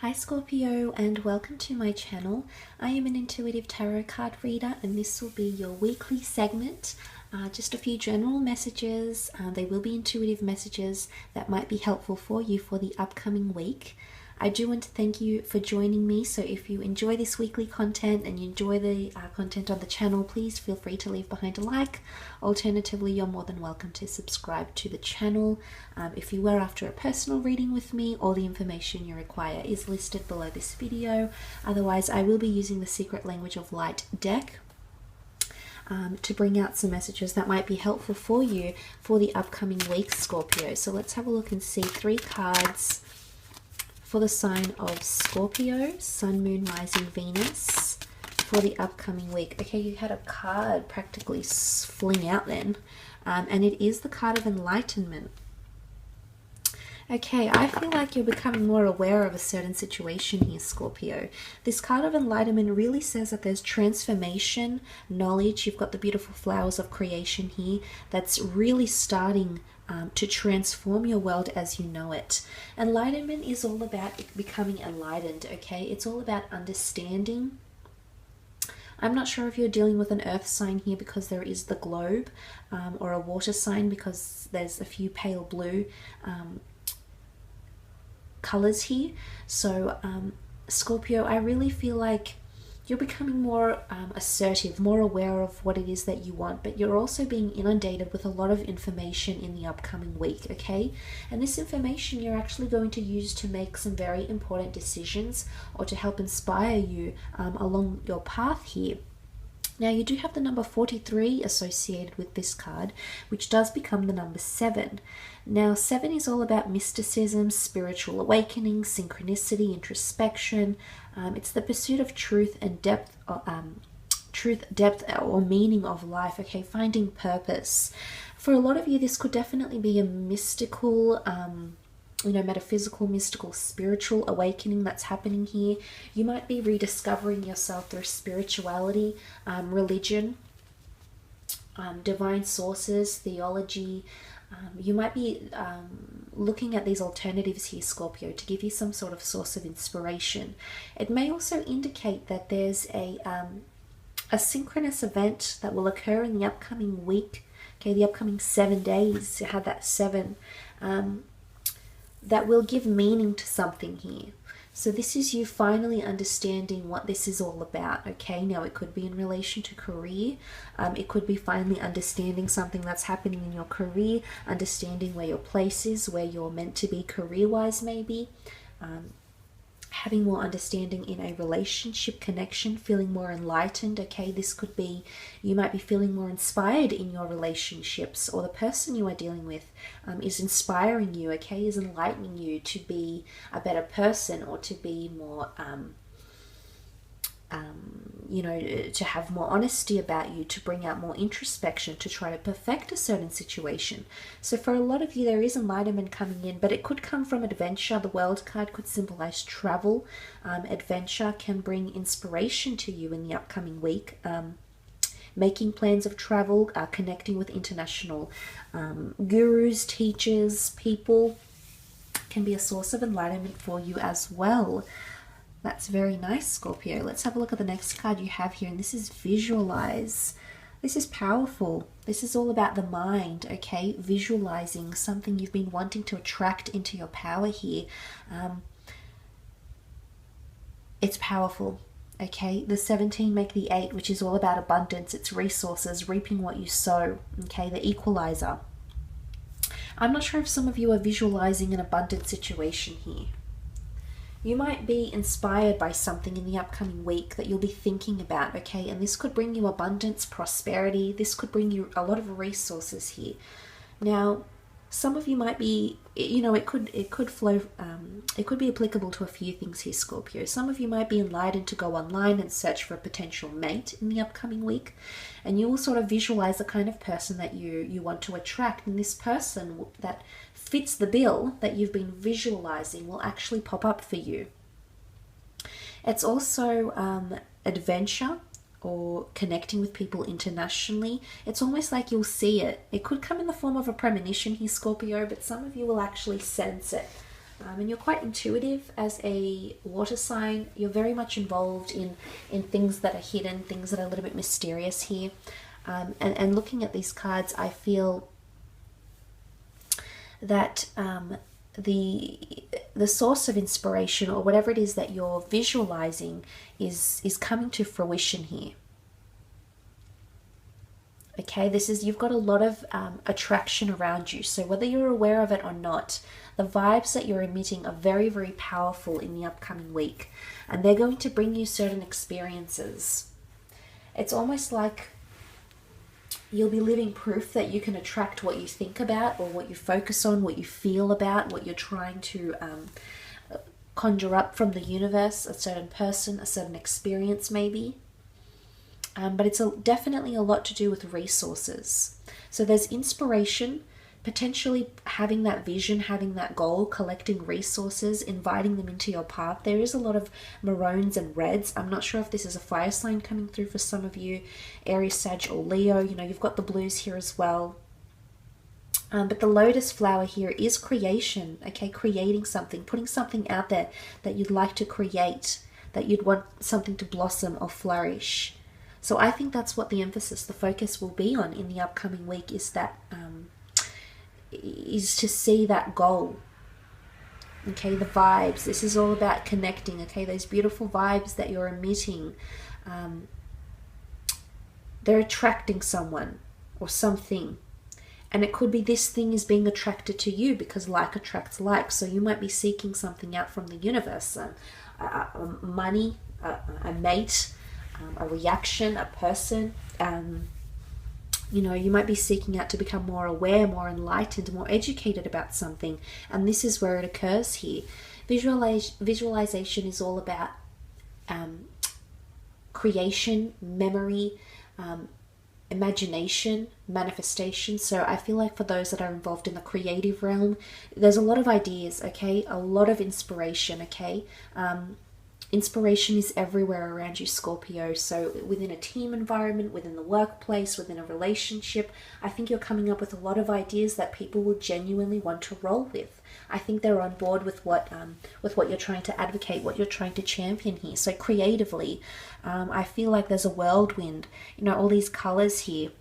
Hi Scorpio, and welcome to my channel. I am an intuitive tarot card reader, and this will be your weekly segment. Just a few general messages. They will be intuitive messages that might be helpful for you for the upcoming week. I do want to thank you for joining me, so if you enjoy this weekly content and you enjoy the content on the channel, please feel free to leave behind a like. Alternatively, you're more than welcome to subscribe to the channel. If you were after a personal reading with me, all the information you require is listed below this video. Otherwise, I will be using the Secret Language of Light deck to bring out some messages that might be helpful for you for the upcoming week, Scorpio. So let's have a look and see 3 cards for the sign of Scorpio, Sun, Moon, Rising, Venus, for the upcoming week. Okay, you had a card practically fling out then, and it is the card of Enlightenment. Okay, I feel like you're becoming more aware of a certain situation here, Scorpio. This card of Enlightenment really says that there's transformation, knowledge. You've got the beautiful flowers of creation here that's really starting to transform your world as you know it. Enlightenment is all about becoming enlightened, okay? It's all about understanding. I'm not sure if you're dealing with an earth sign here because there is the globe, or a water sign because there's a few pale blue colors here. So Scorpio, I really feel like you're becoming more assertive, more aware of what it is that you want, but you're also being inundated with a lot of information in the upcoming week, okay? And this information you're actually going to use to make some very important decisions or to help inspire you along your path here. Now, you do have the number 43 associated with this card, which does become the number 7. Now, 7 is all about mysticism, spiritual awakening, synchronicity, introspection. It's the pursuit of truth and depth, depth or meaning of life, okay? Finding purpose. For a lot of you, this could definitely be a mystical, metaphysical, mystical, spiritual awakening that's happening here. You might be rediscovering yourself through spirituality, religion, divine sources, theology. You might be looking at these alternatives here, Scorpio, to give you some sort of source of inspiration. It may also indicate that there's a synchronous event that will occur in the upcoming week, okay, the upcoming 7 days. You had that 7. That will give meaning to something here. So this is you finally understanding what this is all about, okay? Now, it could be in relation to career. It could be finally understanding something that's happening in your career, understanding where your place is, where you're meant to be career-wise maybe. Having more understanding in a relationship connection, feeling more enlightened, okay? This could be, you might be feeling more inspired in your relationships, or the person you are dealing with is inspiring you, okay? Is enlightening you to be a better person, or to be more, to have more honesty about you, to bring out more introspection, to try to perfect a certain situation. So for a lot of you, there is enlightenment coming in, but it could come from adventure. The World card could symbolize travel. Adventure can bring inspiration to you in the upcoming week. Making plans of travel, connecting with international gurus, teachers, people can be a source of enlightenment for you as well. That's very nice, Scorpio. Let's have a look at the next card you have here, and this is visualize. This is powerful. This is all about the mind, okay? Visualizing something you've been wanting to attract into your power here. It's powerful, okay? The 17 make the 8, which is all about abundance. It's resources, reaping what you sow, okay? The equalizer. I'm not sure if some of you are visualizing an abundant situation here. You might be inspired by something in the upcoming week that you'll be thinking about, okay? And this could bring you abundance, prosperity. This could bring you a lot of resources here. Now, some of you might be, it could flow, it could be applicable to a few things here, Scorpio. Some of you might be enlightened to go online and search for a potential mate in the upcoming week. And you will sort of visualize the kind of person that you want to attract. And this person that fits the bill that you've been visualizing will actually pop up for you. It's also adventure, or connecting with people internationally. It's almost like you'll see it. It could come in the form of a premonition here, Scorpio, but some of you will actually sense it. And you're quite intuitive as a water sign. You're very much involved in things that are hidden, things that are a little bit mysterious here. And looking at these cards, I feel that the source of inspiration, or whatever it is that you're visualizing, is coming to fruition here. Okay, you've got a lot of attraction around you. So whether you're aware of it or not, the vibes that you're emitting are very, very powerful in the upcoming week. And they're going to bring you certain experiences. It's almost like you'll be living proof that you can attract what you think about, or what you focus on, what you feel about, what you're trying to conjure up from the universe, a certain person, a certain experience maybe. But it's definitely a lot to do with resources. So there's inspiration, potentially having that vision, having that goal, collecting resources, inviting them into your path. There is a lot of maroons and reds. I'm not sure if this is a fire sign coming through for some of you, Aries, Sag, or Leo. You know, you've got the blues here as well. But the lotus flower here is creation, okay? Creating something, putting something out there that you'd like to create, that you'd want something to blossom or flourish. So I think that's what the emphasis, the focus will be on in the upcoming week, is that is to see that goal. Okay, the vibes. This is all about connecting. Okay, those beautiful vibes that you're emitting, they're attracting someone or something. And it could be this thing is being attracted to you, because like attracts like. So you might be seeking something out from the universe, money, a mate, a reaction, a person. You know, you might be seeking out to become more aware, more enlightened, more educated about something. And this is where it occurs here. Visualization is all about creation, memory, imagination, manifestation. So I feel like for those that are involved in the creative realm, there's a lot of ideas, okay? A lot of inspiration, okay? Inspiration is everywhere around you, Scorpio. So within a team environment, within the workplace, within a relationship, I think you're coming up with a lot of ideas that people will genuinely want to roll with. I think they're on board with what you're trying to advocate, what you're trying to champion here. So creatively, I feel like there's a whirlwind. You know, all these colors here,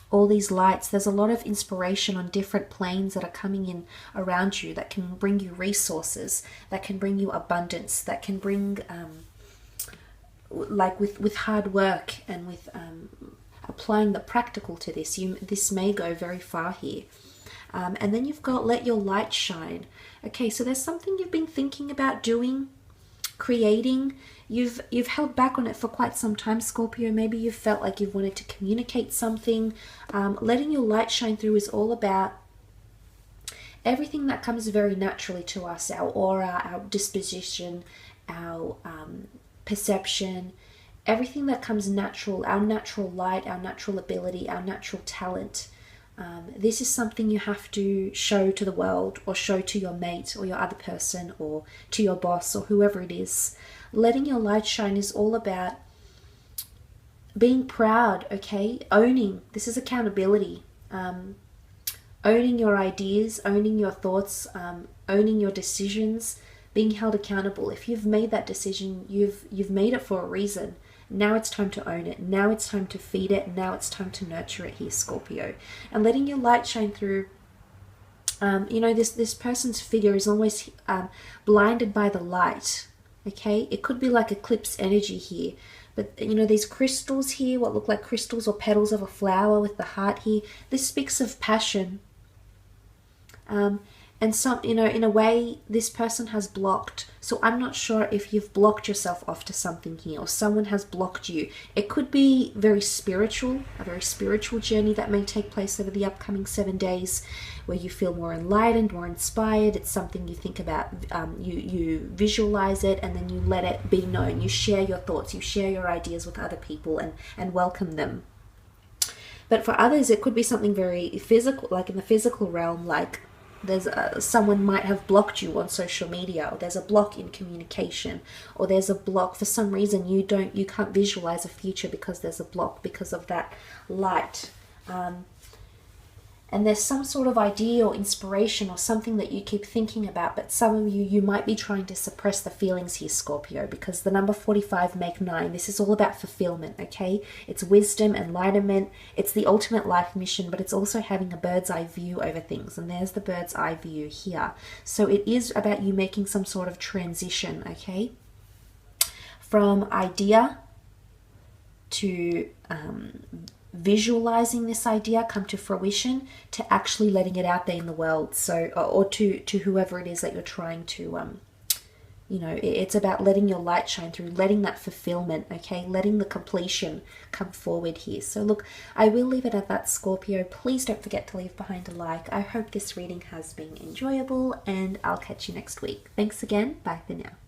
all these lights, there's a lot of inspiration on different planes that are coming in around you that can bring you resources, that can bring you abundance, that can bring, like with hard work and with applying the practical to this, this may go very far here. And then you've got let your light shine. Okay, so there's something you've been thinking about doing, creating. You've held back on it for quite some time, Scorpio. Maybe you've felt like you've wanted to communicate something. Letting your light shine through is all about everything that comes very naturally to us, our aura, our disposition, our perception, everything that comes natural, our natural light, our natural ability, our natural talent. This is something you have to show to the world, or show to your mate or your other person, or to your boss or whoever it is. Letting your light shine is all about being proud, okay? Owning. This is accountability. Owning your ideas, owning your thoughts, owning your decisions, being held accountable. If you've made that decision, you've made it for a reason. Now it's time to own it. Now it's time to feed it. Now it's time to nurture it here, Scorpio. And letting your light shine through. You know, this person's figure is almost blinded by the light. Okay, it could be like eclipse energy here. But, you know, these crystals here, what look like crystals or petals of a flower with the heart here, this speaks of passion. And some, you know, in a way, this person has blocked. So I'm not sure if you've blocked yourself off to something here, or someone has blocked you. It could be very spiritual, a very spiritual journey that may take place over the upcoming 7 days, where you feel more enlightened, more inspired. It's something you think about, you visualize it, and then you let it be known. You share your thoughts, you share your ideas with other people, and welcome them. But for others, it could be something very physical, like in the physical realm, like there's someone might have blocked you on social media, or there's a block in communication, or there's a block for some reason you can't visualize a future because there's a block because of that light. And there's some sort of idea or inspiration or something that you keep thinking about, but some of you might be trying to suppress the feelings here, Scorpio, because the number 45 make 9. This is all about fulfillment, okay? It's wisdom, enlightenment. It's the ultimate life mission, but it's also having a bird's eye view over things. And there's the bird's eye view here. So it is about you making some sort of transition, okay? From idea to visualizing this idea come to fruition, to actually letting it out there in the world. So, or to whoever it is that you're trying to, you know, it's about letting your light shine through, letting that fulfillment, okay, letting the completion come forward here. So look, I will leave it at that, Scorpio. Please don't forget to leave behind a like. I hope this reading has been enjoyable, and I'll catch you next week. Thanks again. Bye for now.